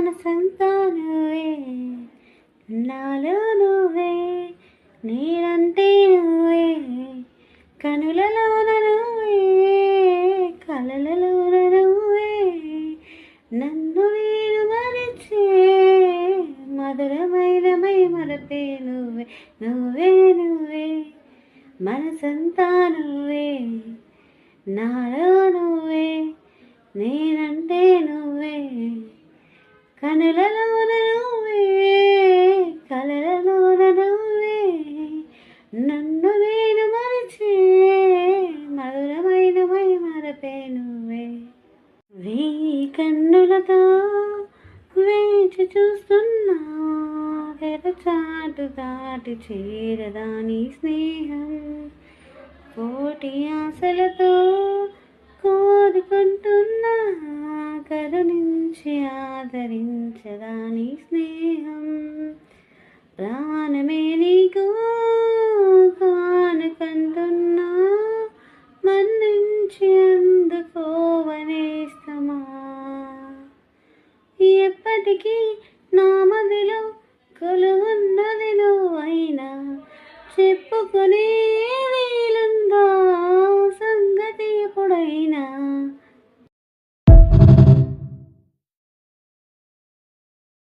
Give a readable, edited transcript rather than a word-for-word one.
మనసంతా నువ్వే, నాలో నువ్వే, నేనంటే నువ్వే, కనులలోన నువ్వే, కలలలోన నువ్వే, నన్ను నేను మరిచే మధురమైన మరపే నువ్వే, నువ్వే నువ్వే, మనసంతా నువ్వే, నాలో నువ్వే, నేనంటే నువ్వే, కనులలోన నువ్వే, కలలలోన నువ్వే, నన్ను నేను మరిచే మధురమైన మరపే నువ్వే. వేయి కన్నులతో వేచి చూస్తున్నా, తెరచాటు దాటి చేరదాని స్నేహం, కోటి ఆశలతో కోరుకుంటున్నా, కరుణించి ఆదరించదాని స్నేహం, ప్రాణమే నీకు కానుకంటున్నా, మన్నించి అందుకోవనేస్తమా, ఎప్పటికీ నా మదిలో కొలువున్నది నువ్వైనా, చెప్పుకునే